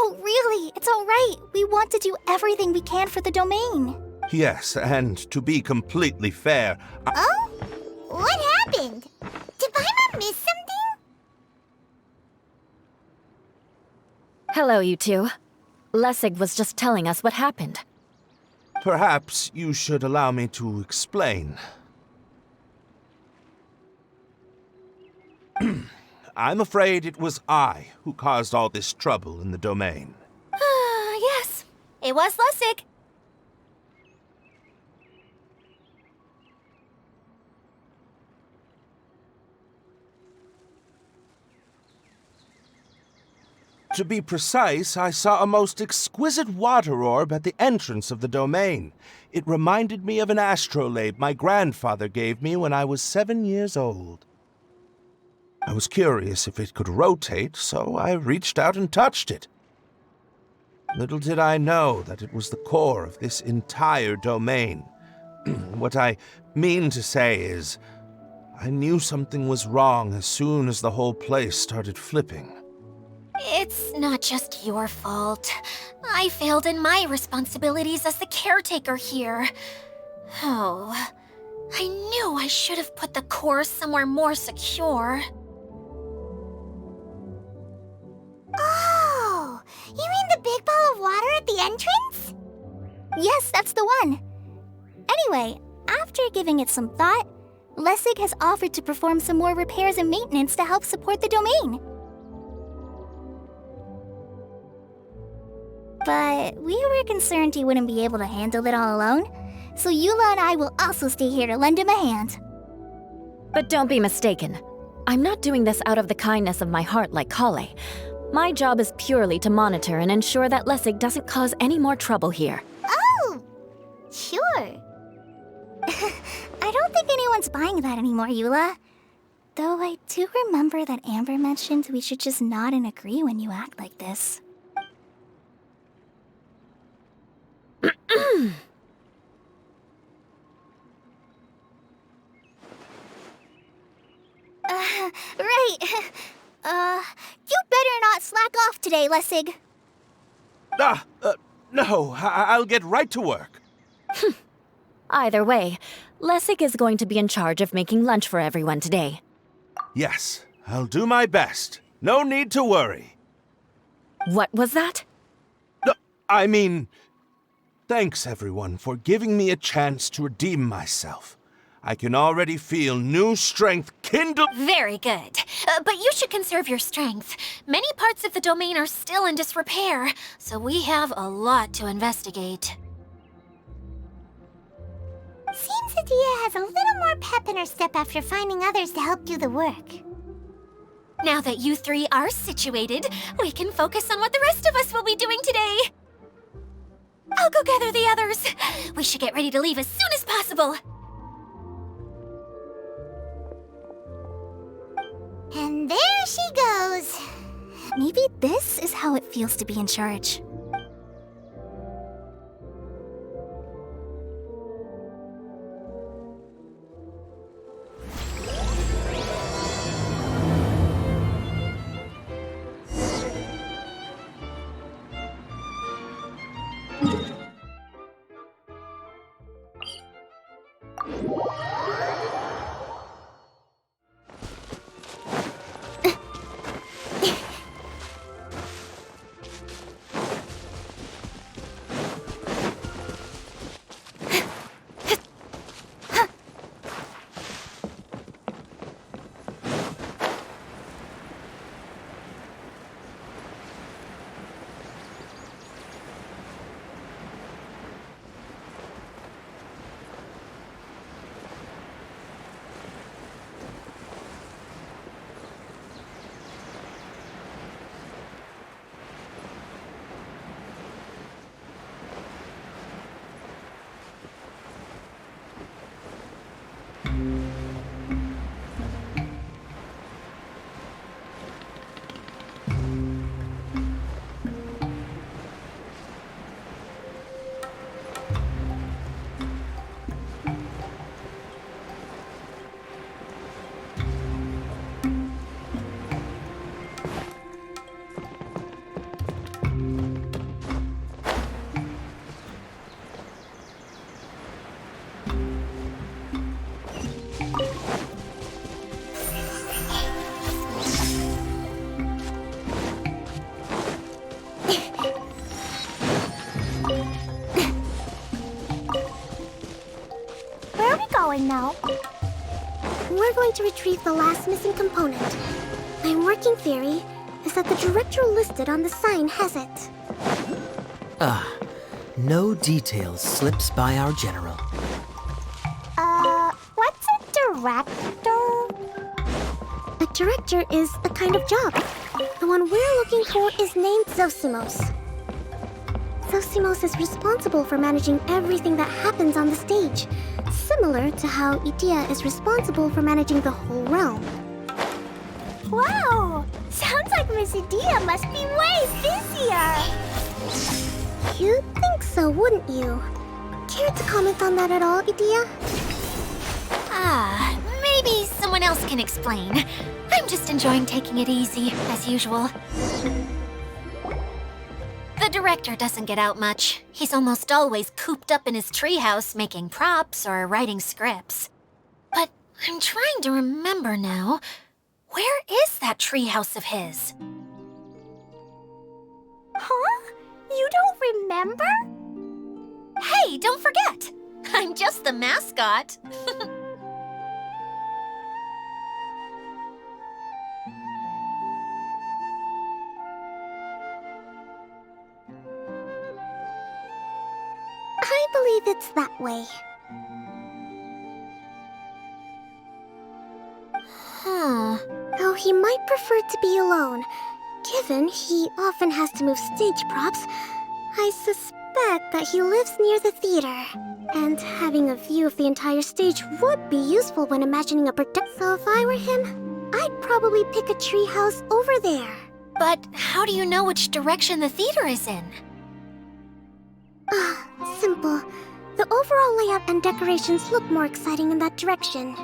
No, really, it's all right. We want to do everything we can for the domain. Yes, and to be completely fair, Oh? What happened? Did Paimon miss something? Hello, you two. Lessig was just telling us what happened. perhaps you should allow me to explain. I'm afraid it was I who caused all this trouble in the domain. Yes, it was Lessig. To be precise, I saw a most exquisite water orb at the entrance of the domain. It reminded me of an astrolabe my grandfather gave me when I was 7 years old. I was curious if it could rotate, so I reached out and touched it. Little did I know that it was the core of this entire domain. What I mean to say is, I knew something was wrong as soon as the whole place started flipping. It's not just your fault. I failed in my responsibilities as the caretaker here. Oh, I knew I should have put the core somewhere more secure. Oh, you mean the big ball of water at the entrance? Yes, that's the one. Anyway, after giving it some thought, Lessig has offered to perform some more repairs and maintenance to help support the domain. But we were concerned he wouldn't be able to handle it all alone, so Eula and I will also stay here to lend him a hand. But don't be mistaken. I'm not doing this out of the kindness of my heart like Kale. My job is purely to monitor and ensure that Lessig doesn't cause any more trouble here. Oh, sure. I don't think anyone's buying that anymore, Eula. Though I do remember that Amber mentioned we should just nod and agree when you act like this. Right. You better not slack off today, Lessig. No, I'll get right to work. Either way, Lessig is going to be in charge of making lunch for everyone today. Yes, I'll do my best. No need to worry. What was that? I mean, thanks everyone for giving me a chance to redeem myself. I can already feel new strength kindle. Very good. But you should conserve your strength. Many parts of the domain are still in disrepair, so we have a lot to investigate. Seems Adia has a little more pep in her step after finding others to help do the work. Now that you three are situated, we can focus on what the rest of us will be doing today. I'll go gather the others. We should get ready to leave as soon as possible. And there she goes. Maybe this is how it feels to be in charge. going now. We're going to retrieve the last missing component. My working theory is that the director listed on the sign has it. No details slips by our general. What's a director? A director is a kind of job. The one we're looking for is named Zosimos. Zosimos is responsible for managing everything that happens on the stage, similar to how Idea is responsible for managing the whole realm. Wow! Sounds like Miss Idea must be way busier! You'd think so, wouldn't you? Care to comment on that at all, Idea? Maybe someone else can explain. I'm just enjoying taking it easy, as usual. The director doesn't get out much. He's almost always cooped up in his treehouse making props or writing scripts. But I'm trying to remember now. Where is that treehouse of his? Huh? You don't remember? Hey, don't forget! I'm just the mascot. I believe it's that way. Though he might prefer to be alone, given he often has to move stage props, I suspect that he lives near the theater. And having a view of the entire stage would be useful when imagining a production. So if I were him, I'd probably pick a treehouse over there. But how do you know which direction the theater is in? Simple. The overall layout and decorations look more exciting in that direction.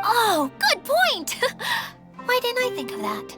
Oh, good point! Why didn't I think of that?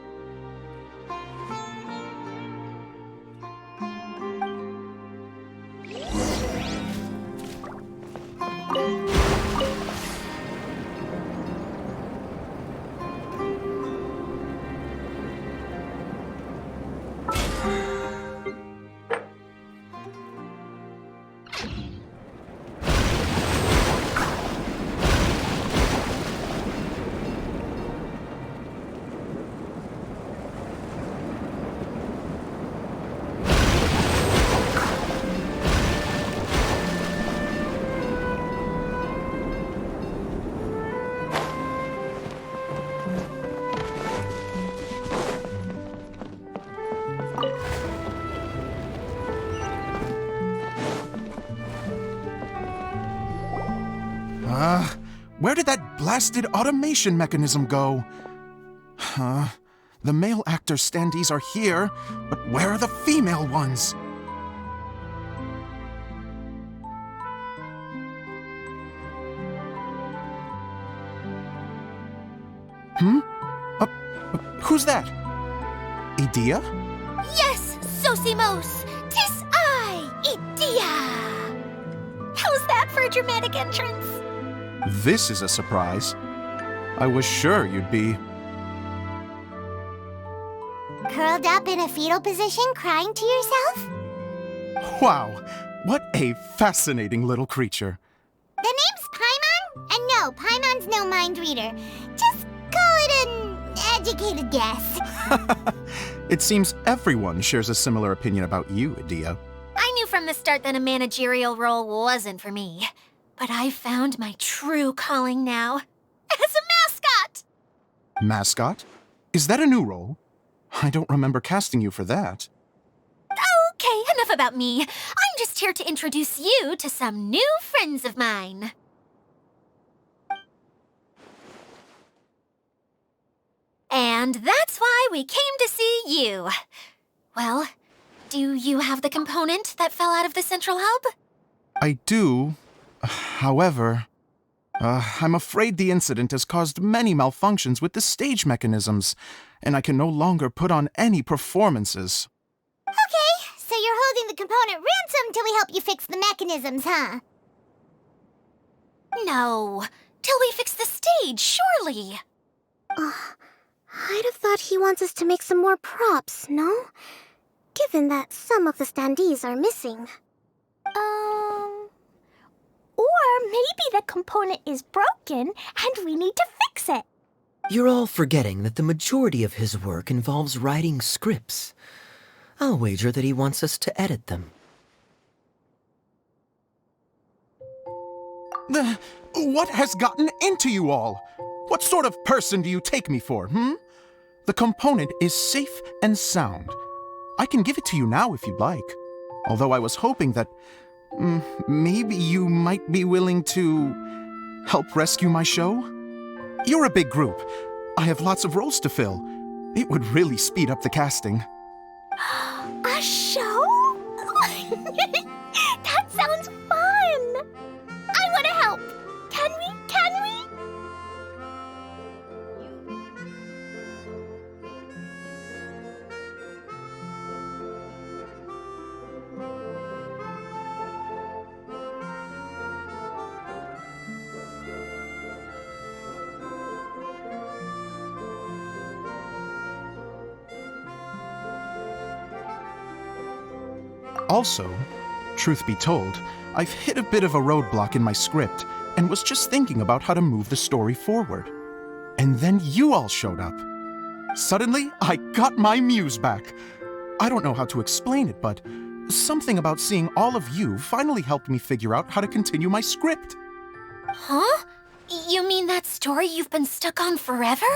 Where did that blasted automation mechanism go? The male actor standees are here, but where are the female ones? Who's that? Idea? Yes, Zosimos! 'Tis I, Idea! How's that for a dramatic entrance? This is a surprise. I was sure you'd be... Curled up in a fetal position, crying to yourself? Wow, what a fascinating little creature. The name's Paimon? And no, Paimon's no mind reader. Just call it an educated guess. It seems everyone shares a similar opinion about you, Idea. I knew from the start that a managerial role wasn't for me. But I found my true calling now. As a mascot! Mascot? Is that a new role? I don't remember casting you for that. Okay, enough about me. I'm just here to introduce you to some new friends of mine. And that's why we came to see you. Well, do you have the component that fell out of the central hub? I do. However, I'm afraid the incident has caused many malfunctions with the stage mechanisms, and I can no longer put on any performances. Okay, so you're holding the component ransom till we help you fix the mechanisms, huh? No, till we fix the stage, surely. I'd have thought he wants us to make some more props, no? Given that some of the standees are missing. Or Maybe the component is broken and we need to fix it. You're all forgetting that the majority of his work involves writing scripts. I'll wager that he wants us to edit them. What has gotten into you all? What sort of person do you take me for, The component is safe and sound. I can give it to you now if you'd like. Although I was hoping that maybe you might be willing to help rescue my show? You're a big group. I have lots of roles to fill. It would really speed up the casting. A show? That sounds fun! I want to help! Can we? Also, truth be told, I've hit a bit of a roadblock in my script and was just thinking about how to move the story forward. And then you all showed up. Suddenly, I got my muse back. I don't know how to explain it, but something about seeing all of you finally helped me figure out how to continue my script. Huh? You mean that story you've been stuck on forever?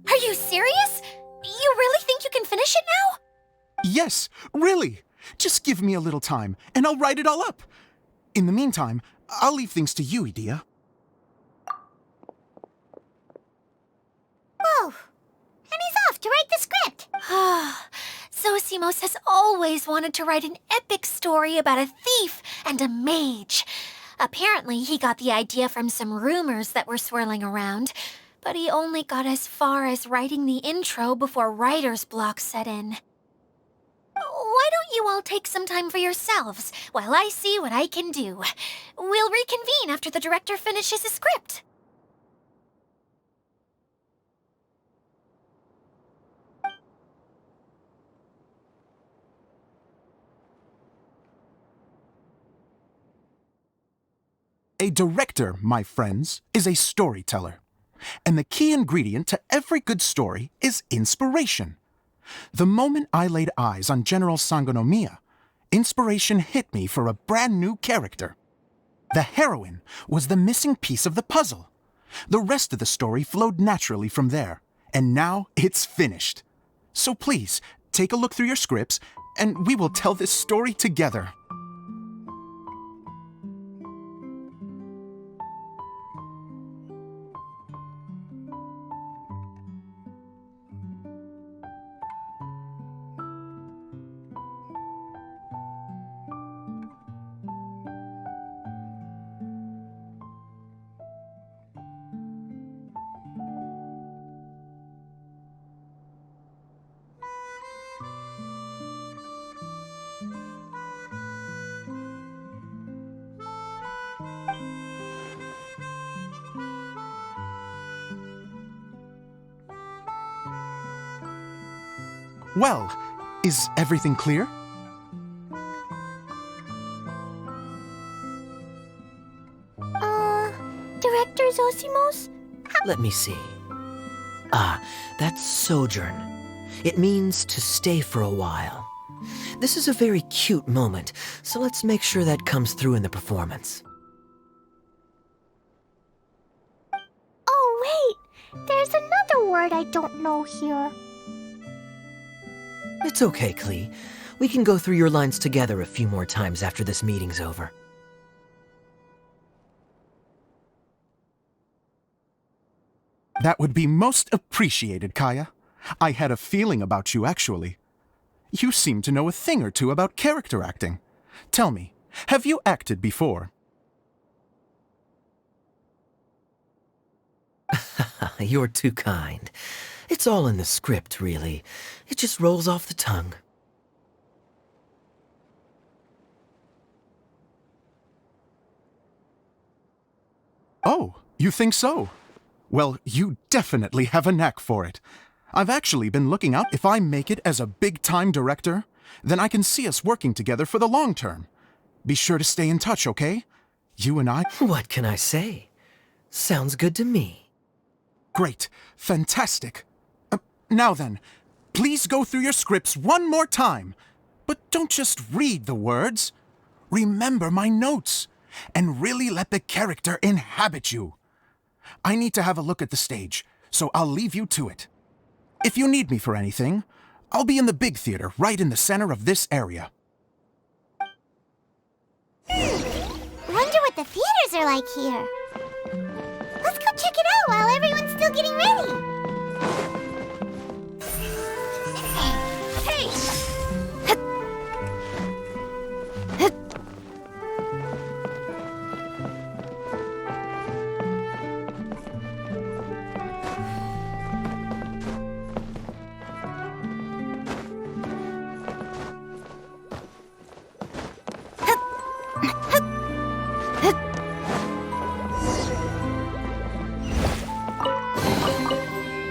Are you serious? You really think you can finish it now? Yes, really. Just give me a little time, and I'll write it all up. In the meantime, I'll leave things to you, Idia. Whoa! And he's off to write the script! Zosimos has always wanted to write an epic story about a thief and a mage. Apparently, he got the idea from some rumors that were swirling around, but he only got as far as writing the intro before writer's block set in. Why don't you all take some time for yourselves while I see what I can do? We'll reconvene after the director finishes his script. A director, my friends, is a storyteller. And the key ingredient to every good story is inspiration. The moment I laid eyes on General Sangonomiya, inspiration hit me for a brand new character. The heroine was the missing piece of the puzzle. The rest of the story flowed naturally from there, and now it's finished. So please, take a look through your scripts, and we will tell this story together. Well, is everything clear? Director Zosimos? Let me see. Ah, that's sojourn. It means to stay for a while. This is a very cute moment, so let's make sure that comes through in the performance. Oh, wait! There's another word I don't know here. It's okay, Klee. We can go through your lines together a few more times after this meeting's over. That would be most appreciated, Kaya. I had a feeling about you, actually. You seem to know a thing or two about character acting. Tell me, have you acted before? You're too kind. It's all in the script, really. It just rolls off the tongue. Oh, you think so? Well, you definitely have a knack for it. I've actually been looking out if I make it as a big-time director, then I can see us working together for the long term. Be sure to stay in touch, okay? You and I... What can I say? Sounds good to me. Great. Fantastic. Now then, please go through your scripts one more time. But don't just read the words. Remember my notes, and really let the character inhabit you. I need to have a look at the stage, so I'll leave you to it. If you need me for anything, I'll be in the big theater right in the center of this area. Wonder what the theaters are like here. Let's go check it out while everyone's still getting ready. Hey!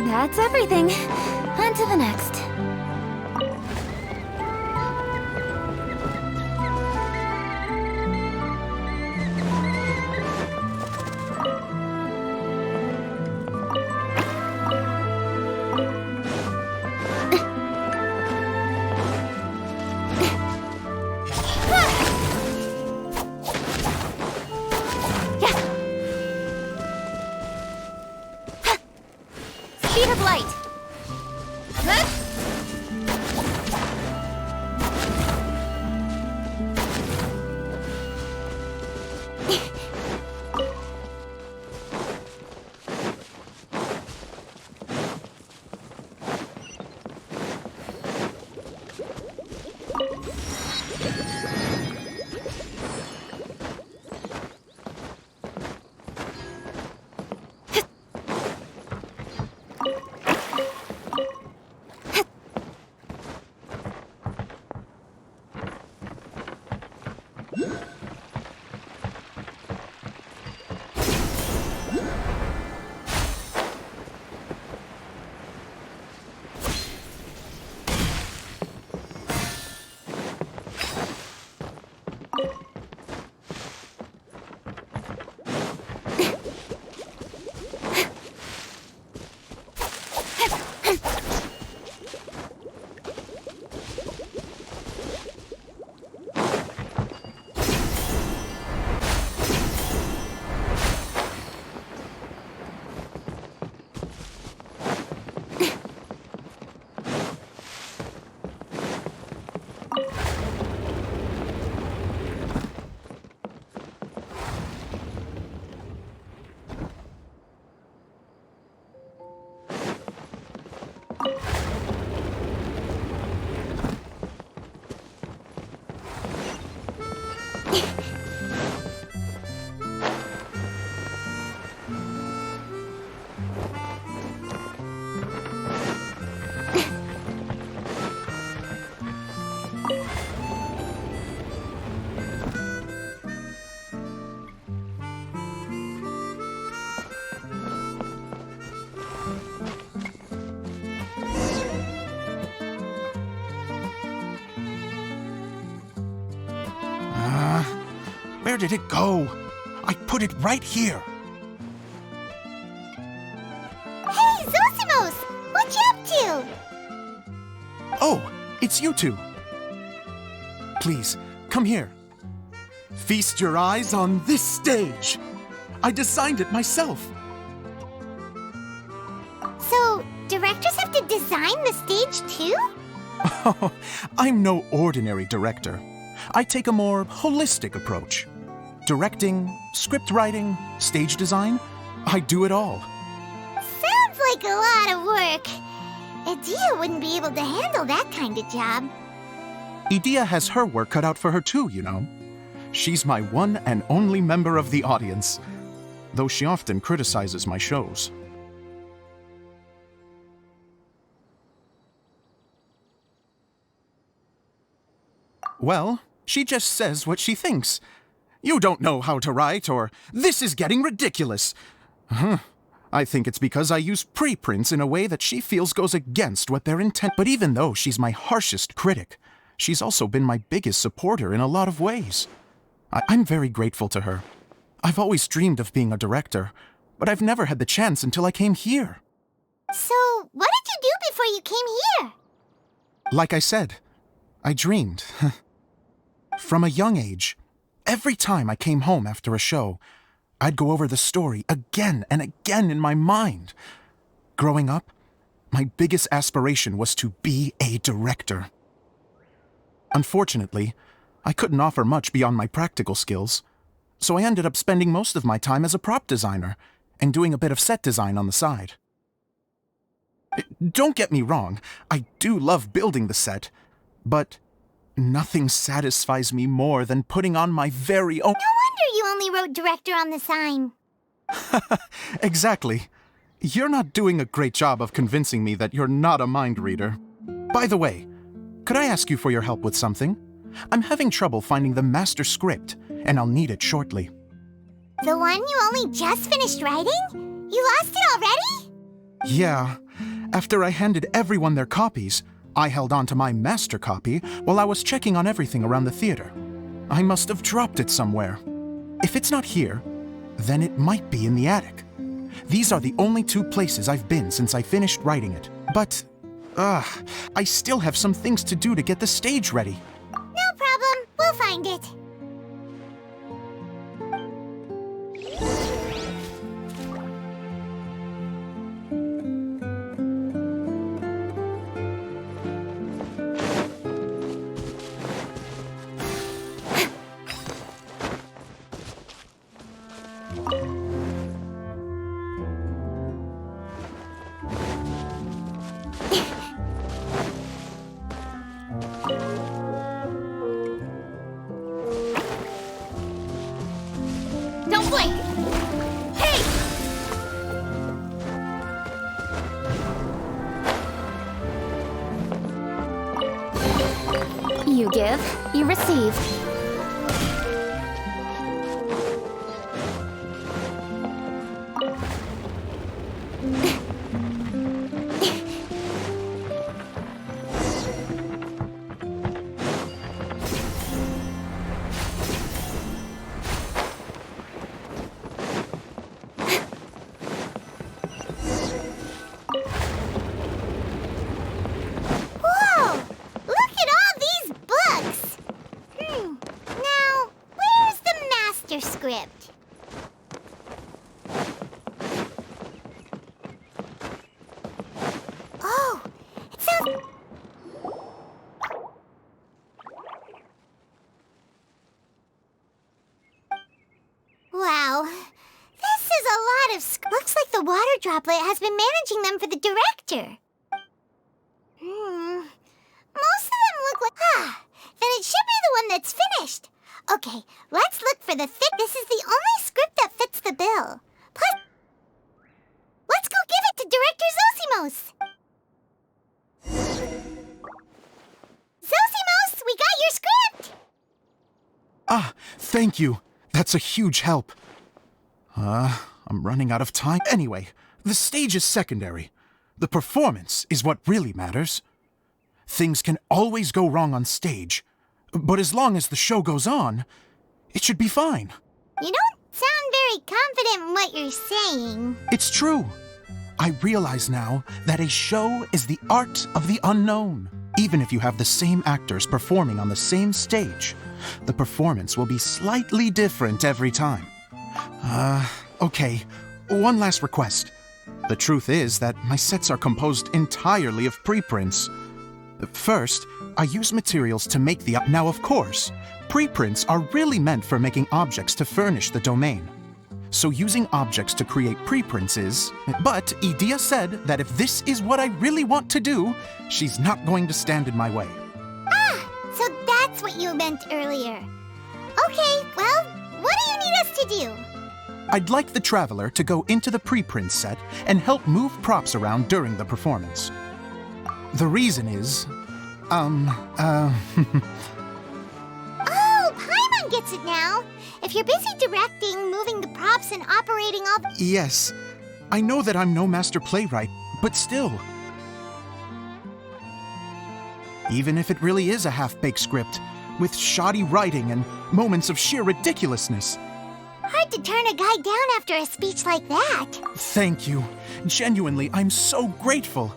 That's everything. On to the next. Speed of light! Huh? Where did it go? I put it right here. Hey, Zosimos! What you up to? Oh, it's you two. Please, come here. Feast your eyes on this stage. I designed it myself. So, directors have to design the stage too? Oh, I'm no ordinary director. I take a more holistic approach. Directing, script writing, stage design, I do it all. Sounds like a lot of work. Adia wouldn't be able to handle that kind of job. Adia has her work cut out for her too, you know. She's my one and only member of the audience, though she often criticizes my shows. Well, she just says what she thinks. You don't know how to write, or this is getting ridiculous. I think it's because I use preprints in a way that she feels goes against what their intent. But even though she's my harshest critic, she's also been my biggest supporter in a lot of ways. I'm very grateful to her. I've always dreamed of being a director, but I've never had the chance until I came here. So, what did you do before you came here? Like I said, I dreamed. From a young age, every time I came home after a show, I'd go over the story again and again in my mind. Growing up, my biggest aspiration was to be a director. Unfortunately, I couldn't offer much beyond my practical skills, so I ended up spending most of my time as a prop designer and doing a bit of set design on the side. Don't get me wrong, I do love building the set, but nothing satisfies me more than putting on my very own— No wonder you only wrote director on the sign. Exactly. You're not doing a great job of convincing me that you're not a mind reader. By the way, could I ask you for your help with something? I'm having trouble finding the master script, and I'll need it shortly. The one you only just finished writing? You lost it already? Yeah. After I handed everyone their copies, I held on to my master copy while I was checking on everything around the theater. I must have dropped it somewhere. If it's not here, then it might be in the attic. These are the only two places I've been since I finished writing it. But, I still have some things to do to get the stage ready. No problem. We'll find it. Don't blink! Hey! You give, you receive. Whoa! Look at all these books! Now, where's the master script? Oh, it sounds... Wow, this is a lot of looks like the water droplet has been managing them for the director. Most of them look like... then it should be the one that's finished. Okay, let's look for the thick... This is the only script that fits the bill. Plus, let's go give it to Director Zosimos. Zosimos, we got your script! Thank you. That's a huge help. I'm running out of time. Anyway, the stage is secondary. The performance is what really matters. Things can always go wrong on stage, but as long as the show goes on, it should be fine. You don't sound very confident in what you're saying. It's true. I realize now that a show is the art of the unknown. Even if you have the same actors performing on the same stage, the performance will be slightly different every time. Okay, one last request. The truth is that my sets are composed entirely of preprints. First, I use materials to make the... Now, of course, preprints are really meant for making objects to furnish the domain. So using objects to create preprints is... But Edea said that if this is what I really want to do, she's not going to stand in my way. So that's what you meant earlier. Okay, well, what do you need us to do? I'd like the Traveler to go into the preprint set and help move props around during the performance. The reason is... Oh, Paimon gets it now. If you're busy directing, moving the props, and operating all the... Yes, I know that I'm no master playwright, but still. Even if it really is a half-baked script, with shoddy writing and moments of sheer ridiculousness, Hard to turn a guy down after a speech like that. Thank you. Genuinely, I'm so grateful.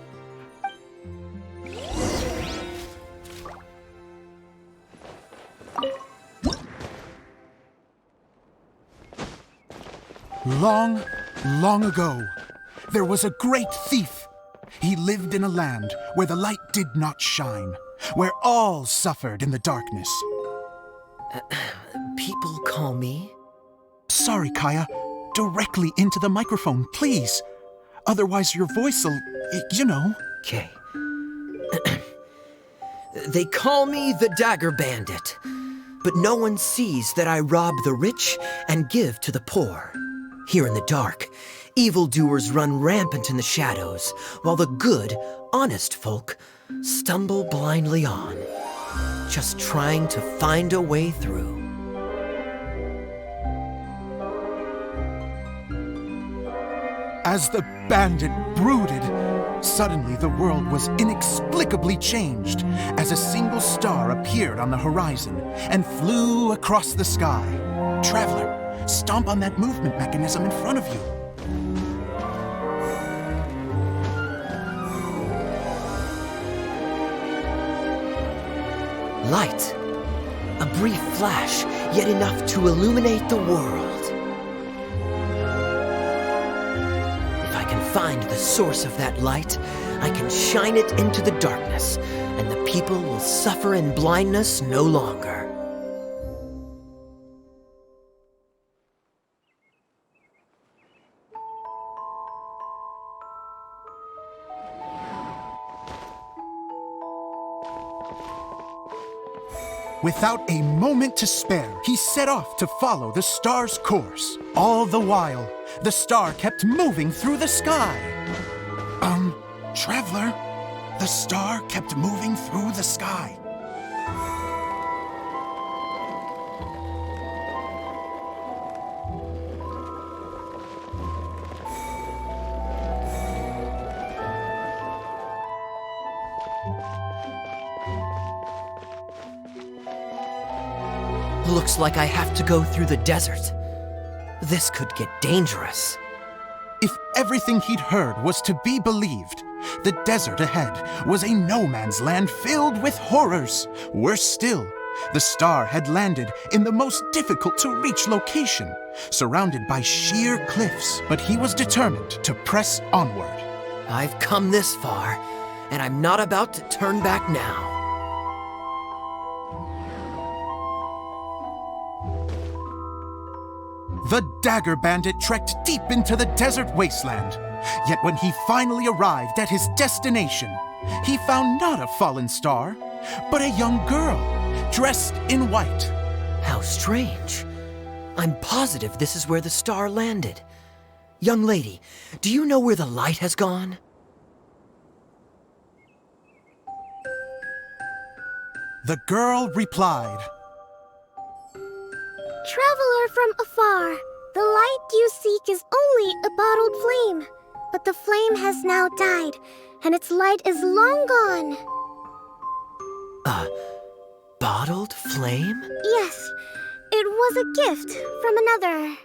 Long, long ago, there was a great thief. He lived in a land where the light did not shine, where all suffered in the darkness. People call me... Sorry, Kaya. Directly into the microphone, please. Otherwise your voice'll, you know. Okay. They call me the Dagger Bandit, but no one sees that I rob the rich and give to the poor. Here in the dark, evildoers run rampant in the shadows, while the good, honest folk stumble blindly on, just trying to find a way through. As the bandit brooded, suddenly the world was inexplicably changed as a single star appeared on the horizon and flew across the sky. Traveler, stomp on that movement mechanism in front of you. Light. A brief flash, yet enough to illuminate the world. If I can find the source of that light, I can shine it into the darkness, and the people will suffer in blindness no longer. Without a moment to spare, he set off to follow the star's course. All the while, the star kept moving through the sky. Traveler, the star kept moving through the sky. Looks like I have to go through the desert. This could get dangerous. If everything he'd heard was to be believed, the desert ahead was a no-man's land filled with horrors. Worse still, the star had landed in the most difficult-to-reach location, surrounded by sheer cliffs. But he was determined to press onward. I've come this far, and I'm not about to turn back now. The Dagger Bandit trekked deep into the desert wasteland. Yet when he finally arrived at his destination, he found not a fallen star, but a young girl, dressed in white. How strange. I'm positive this is where the star landed. Young lady, do you know where the light has gone? The girl replied, Traveler from afar, the light you seek is only a bottled flame. But the flame has now died, and its light is long gone. A bottled flame? Yes, it was a gift from another.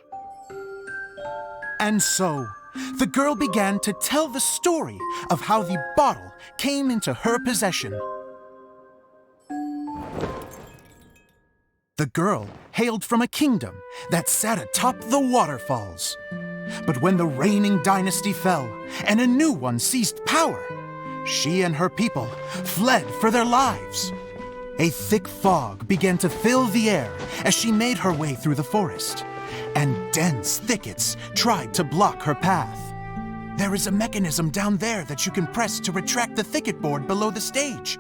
And so, the girl began to tell the story of how the bottle came into her possession. The girl hailed from a kingdom that sat atop the waterfalls. But when the reigning dynasty fell and a new one seized power, she and her people fled for their lives. A thick fog began to fill the air as she made her way through the forest, and dense thickets tried to block her path. There is a mechanism down there that you can press to retract the thicket board below the stage.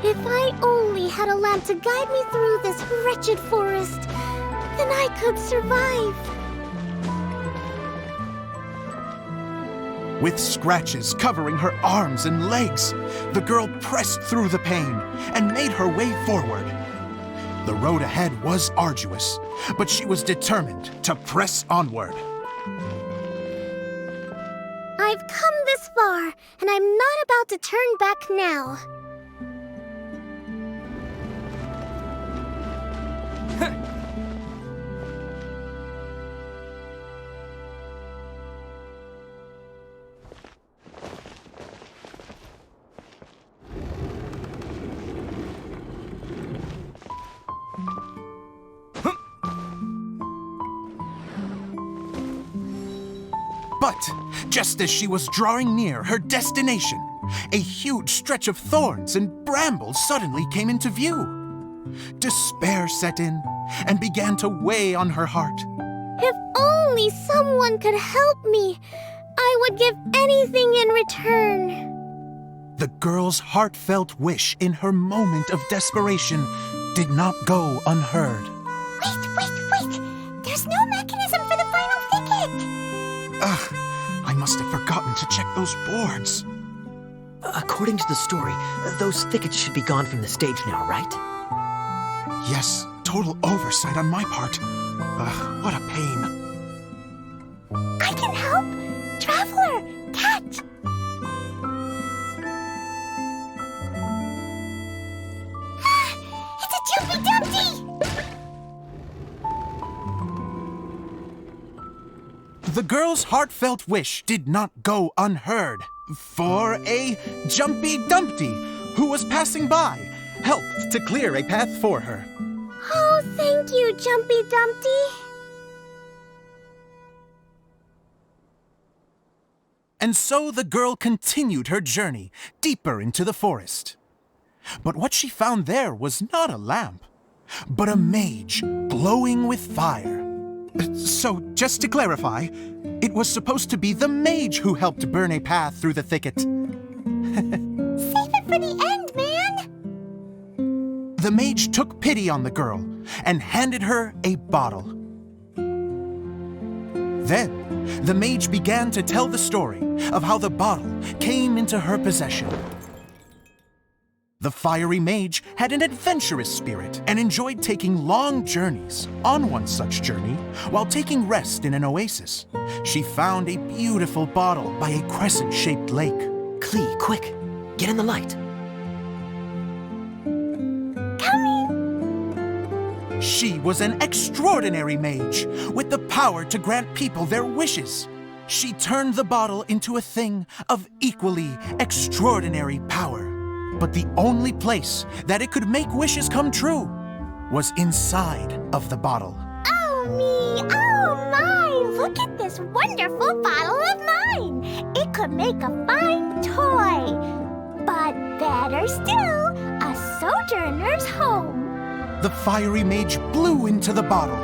If I only had a lamp to guide me through this wretched forest, then I could survive. With scratches covering her arms and legs, the girl pressed through the pain and made her way forward. The road ahead was arduous, but she was determined to press onward. I've come this far, and I'm not about to turn back now. But just as she was drawing near her destination, a huge stretch of thorns and brambles suddenly came into view. Despair set in and began to weigh on her heart. If only someone could help me, I would give anything in return. The girl's heartfelt wish in her moment of desperation did not go unheard. Wait! There's no mechanism for the final thicket! Ugh, I must have forgotten to check those boards. According to the story, those thickets should be gone from the stage now, right? Yes, total oversight on my part. What a pain. I can help! Traveler, catch! It's a Jumpy Dumpty! The girl's heartfelt wish did not go unheard, for a Jumpy Dumpty, who was passing by, helped to clear a path for her. Oh, thank you, Jumpy Dumpty. And so the girl continued her journey deeper into the forest. But what she found there was not a lamp, but a mage glowing with fire. So, just to clarify, it was supposed to be the mage who helped burn a path through the thicket. Save it for the end, man! The mage took pity on the girl and handed her a bottle. Then, the mage began to tell the story of how the bottle came into her possession. The fiery mage had an adventurous spirit and enjoyed taking long journeys. On one such journey, while taking rest in an oasis, she found a beautiful bottle by a crescent-shaped lake. Klee, quick, get in the light. She was an extraordinary mage with the power to grant people their wishes. She turned the bottle into a thing of equally extraordinary power. But the only place that it could make wishes come true was inside of the bottle. Oh me, oh my! Look at this wonderful bottle of mine! It could make a fine toy. But better still, a sojourner's home. The fiery mage blew into the bottle,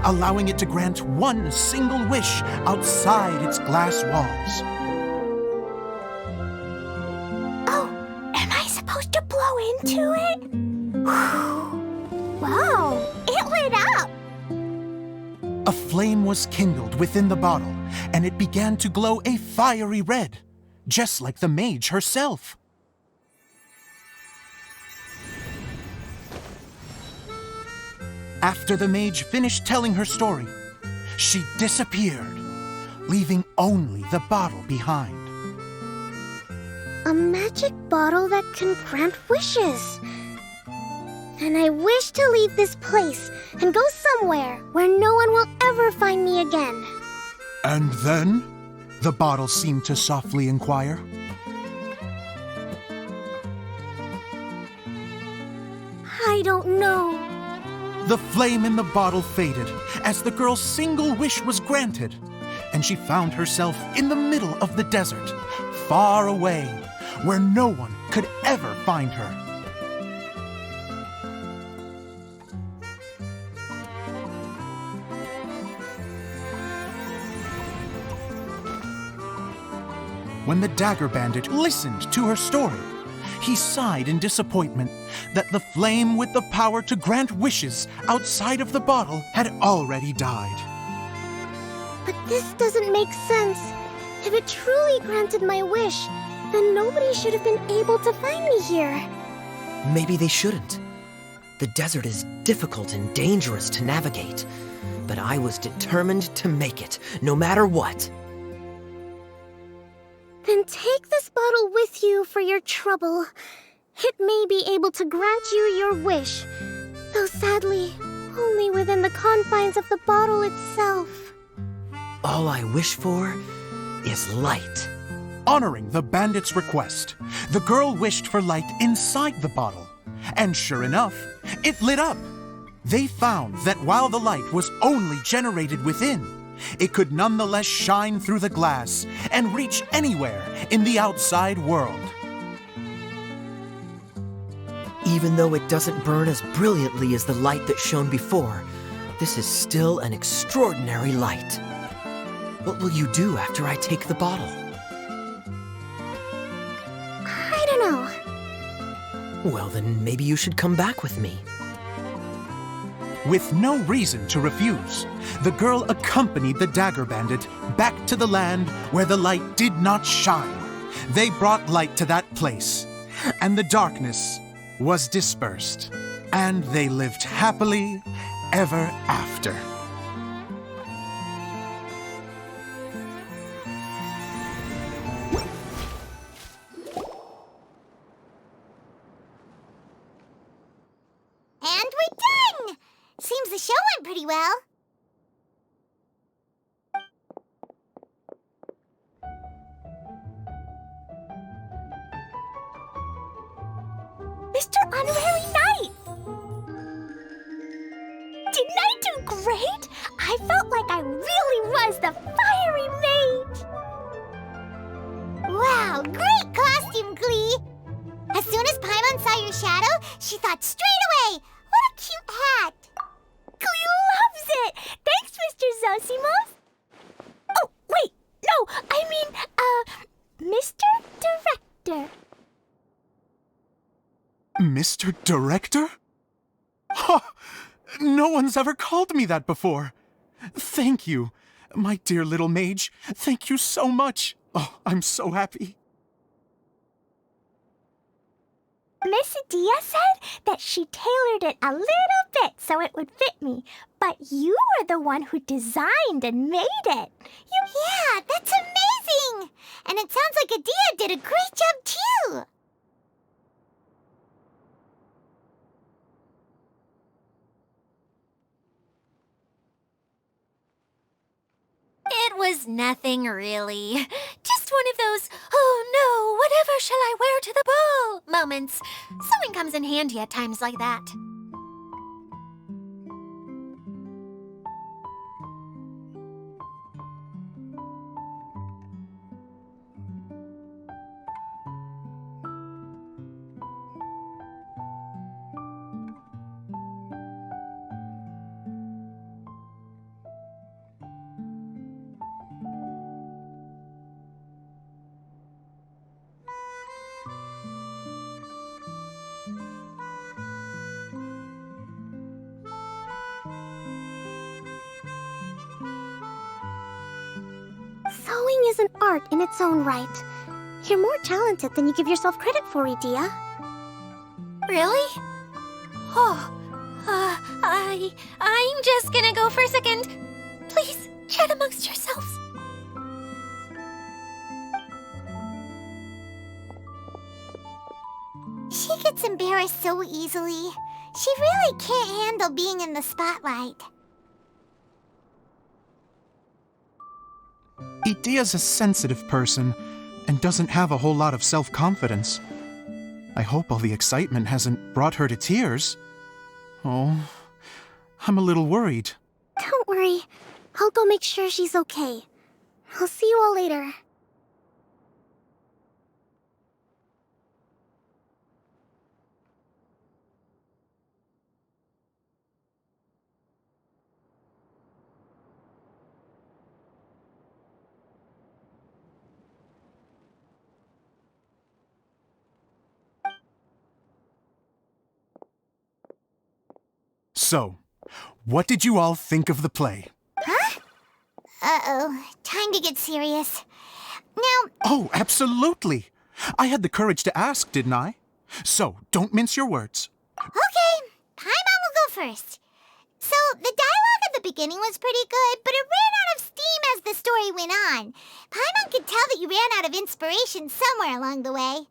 allowing it to grant one single wish outside its glass walls. Supposed to blow into it? Whoa, it lit up! A flame was kindled within the bottle, and it began to glow a fiery red, just like the mage herself. After the mage finished telling her story, she disappeared, leaving only the bottle behind. A magic bottle that can grant wishes. And I wish to leave this place and go somewhere where no one will ever find me again. And then, the bottle seemed to softly inquire. I don't know. The flame in the bottle faded as the girl's single wish was granted, and she found herself in the middle of the desert, far away, where no one could ever find her. When the dagger bandit listened to her story, he sighed in disappointment that the flame with the power to grant wishes outside of the bottle had already died. But this doesn't make sense. If it truly granted my wish, then nobody should have been able to find me here. Maybe they shouldn't. The desert is difficult and dangerous to navigate, but I was determined to make it, no matter what. Then take this bottle with you for your trouble. It may be able to grant you your wish, though sadly, only within the confines of the bottle itself. All I wish for is light. Honoring the bandit's request, the girl wished for light inside the bottle. And sure enough, it lit up. They found that while the light was only generated within, it could nonetheless shine through the glass and reach anywhere in the outside world. Even though it doesn't burn as brilliantly as the light that shone before, this is still an extraordinary light. What will you do after I take the bottle? I don't know. Well, then maybe you should come back with me. With no reason to refuse, the girl accompanied the dagger bandit back to the land where the light did not shine. They brought light to that place, and the darkness was dispersed, and they lived happily ever after. And we're done! Seems the show went pretty well. Mr. Honorary Knight! Didn't I do great? I felt like I really was the fiery mage! Wow, great costume, Glee! As soon as Paimon saw your shadow, she thought straight away, what a cute hat! Glee loves it! Thanks, Mr. Zosimos! Oh, wait! No, I mean, Mr. Director. Mr. Director? Ha! No one's ever called me that before. Thank you. My dear little mage, thank you so much. Oh, I'm so happy. Miss Dia said that she tailored it a little bit so it would fit me, but you were the one who designed and made it. Yeah, that's amazing! And it sounds like Adia did a great job, too! It was nothing really. Just one of those, oh no, whatever shall I wear to the ball moments. Sewing comes in handy at times like that. Sewing is an art in its own right. You're more talented than you give yourself credit for, Idia. Really? Oh, I'm just gonna go for a second. Please, chat amongst yourselves. She gets embarrassed so easily. She really can't handle being in the spotlight. Idia's a sensitive person and doesn't have a whole lot of self-confidence. I hope all the excitement hasn't brought her to tears. Oh, I'm a little worried. Don't worry. I'll go make sure she's okay. I'll see you all later. So, what did you all think of the play? Huh? Uh-oh, time to get serious. Now... Oh, absolutely! I had the courage to ask, didn't I? So, don't mince your words. Okay, Paimon will go first. So, the dialogue at the beginning was pretty good, but it ran out of steam as the story went on. Paimon could tell that you ran out of inspiration somewhere along the way.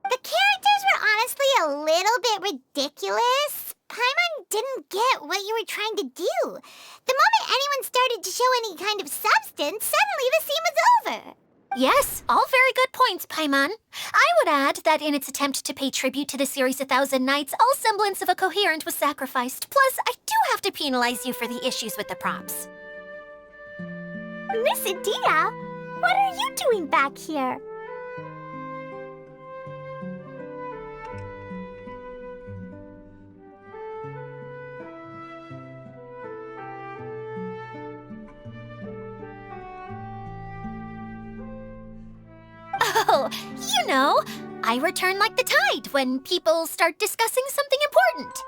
The characters were honestly a little bit ridiculous. Paimon didn't get what you were trying to do. The moment anyone started to show any kind of substance, suddenly the scene was over. Yes, all very good points, Paimon. I would add that in its attempt to pay tribute to the series 1,000 Nights, all semblance of a coherent was sacrificed. Plus, I do have to penalize you for the issues with the props. Miss Idia, what are you doing back here? Oh, you know, I return like the tide when people start discussing something important.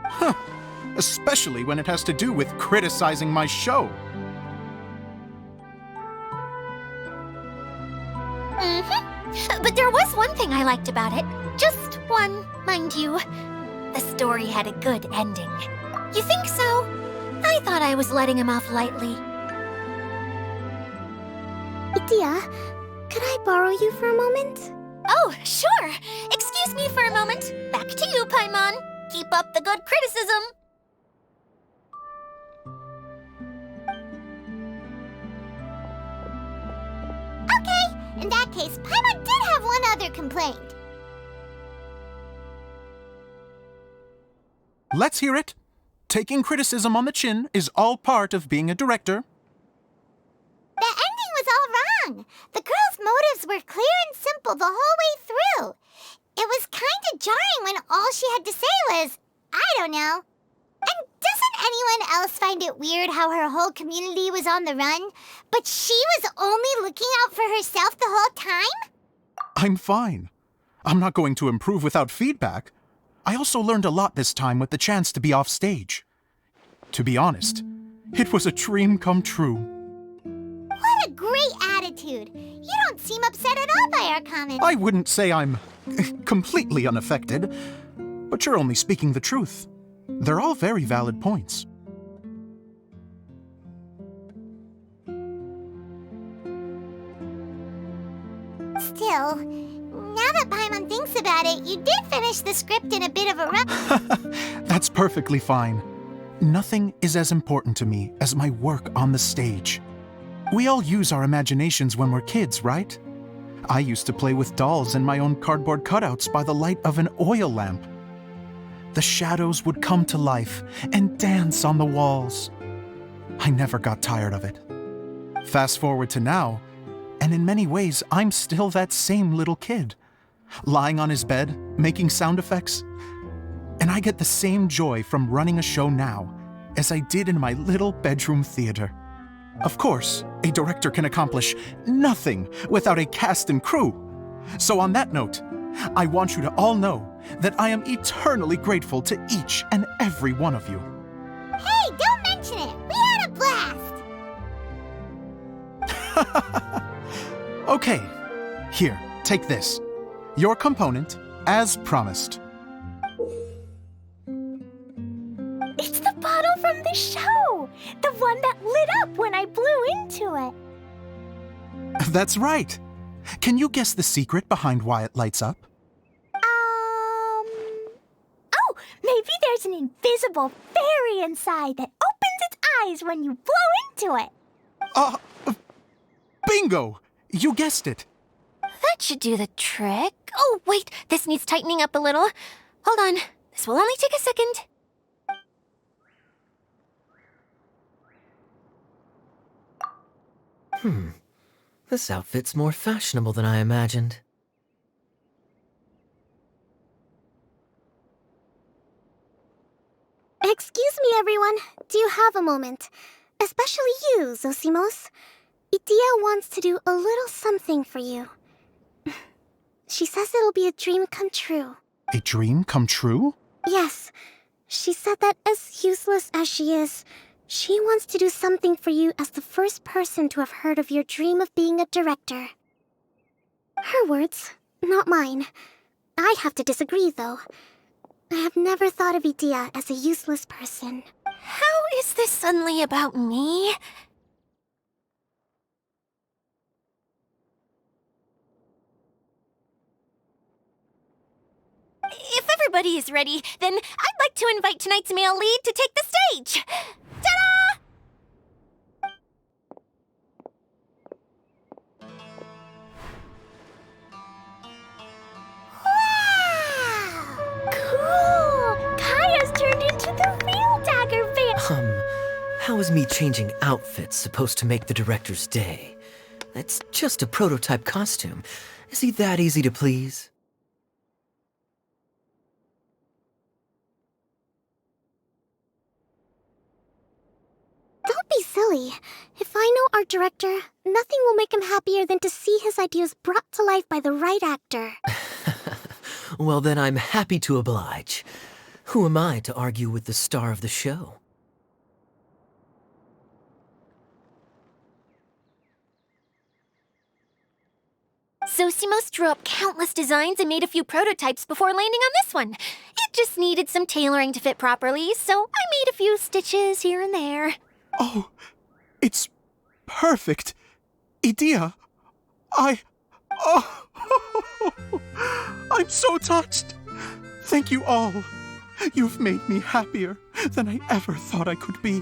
Huh. Especially when it has to do with criticizing my show. But there was one thing I liked about it. Just one, mind you. The story had a good ending. You think so? I thought I was letting him off lightly. Idia, could I borrow you for a moment? Oh, sure. Excuse me for a moment. Back to you, Paimon. Keep up the good criticism. Okay, in that case, Paimon did have one other complaint. Let's hear it. Taking criticism on the chin is all part of being a director. The ending was all wrong. The girl's motives were clear and simple the whole way through. It was kind of jarring when all she had to say was, I don't know. And doesn't anyone else find it weird how her whole community was on the run, but she was only looking out for herself the whole time? I'm fine. I'm not going to improve without feedback. I also learned a lot this time with the chance to be off stage. To be honest, it was a dream come true. What a great attitude. You don't seem upset at all by our comments. I wouldn't say I'm completely unaffected, but you're only speaking the truth. They're all very valid points. Still, now that Paimon thinks about it, you did finish the script in a bit of a rush. That's perfectly fine. Nothing is as important to me as my work on the stage. We all use our imaginations when we're kids, right? I used to play with dolls and my own cardboard cutouts by the light of an oil lamp. The shadows would come to life and dance on the walls. I never got tired of it. Fast forward to now, and in many ways, I'm still that same little kid, lying on his bed, making sound effects. And I get the same joy from running a show now as I did in my little bedroom theater. Of course, a director can accomplish nothing without a cast and crew. So on that note, I want you to all know that I am eternally grateful to each and every one of you. Hey, don't mention it. We had a blast. Okay, here, take this. Your component, as promised. It's the bottle from the show! The one that lit up when I blew into it. That's right. Can you guess the secret behind why it lights up? Oh, maybe there's an invisible fairy inside that opens its eyes when you blow into it. Bingo! You guessed it. That should do the trick. Oh, wait, this needs tightening up a little. Hold on, this will only take a second. This outfit's more fashionable than I imagined. Excuse me, everyone. Do you have a moment? Especially you, Zosimos. Idia wants to do a little something for you. She says it'll be a dream come true. A dream come true? Yes. She said that as useless as she is, she wants to do something for you as the first person to have heard of your dream of being a director. Her words, not mine. I'd have to disagree, though. I have never thought of Idea as a useless person. How is this suddenly about me? If everybody is ready, then I'd like to invite tonight's male lead to take the stage. Ta-da! Cool! Kaya's turned into the real Dagger Van. How is me changing outfits supposed to make the director's day? It's just a prototype costume. Is he that easy to please? Don't be silly. If I know our director, nothing will make him happier than to see his ideas brought to life by the right actor. Well, then I'm happy to oblige. Who am I to argue with the star of the show? Zosimos drew up countless designs and made a few prototypes before landing on this one. It just needed some tailoring to fit properly, so I made a few stitches here and there. Oh, it's perfect. Idea, Oh, I'm so touched. Thank you all. You've made me happier than I ever thought I could be.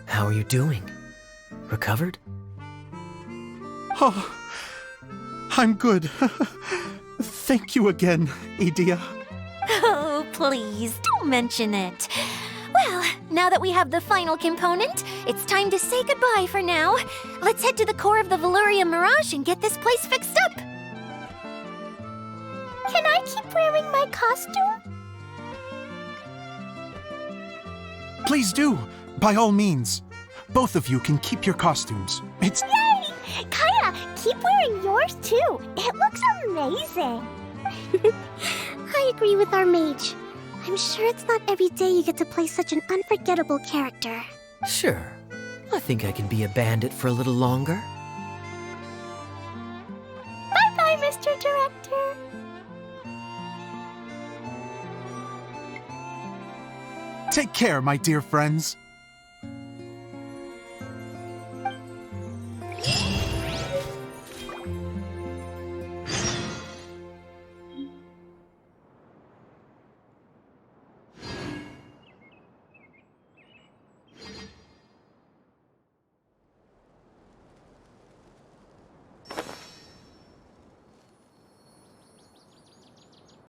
How are you doing? Recovered? Oh, I'm good. Thank you again, Idea. Oh, please, don't mention it. Well, now that we have the final component, it's time to say goodbye for now. Let's head to the core of the Veluria Mirage and get this place fixed up. Can I keep wearing my costume? Please do, by all means. Both of you can keep your costumes. It's... Yay! Kaya, keep wearing yours too. It looks amazing. I agree with our mage. I'm sure it's not every day you get to play such an unforgettable character. Sure. I think I can be a bandit for a little longer. Bye-bye, Mr. Director. Take care, my dear friends.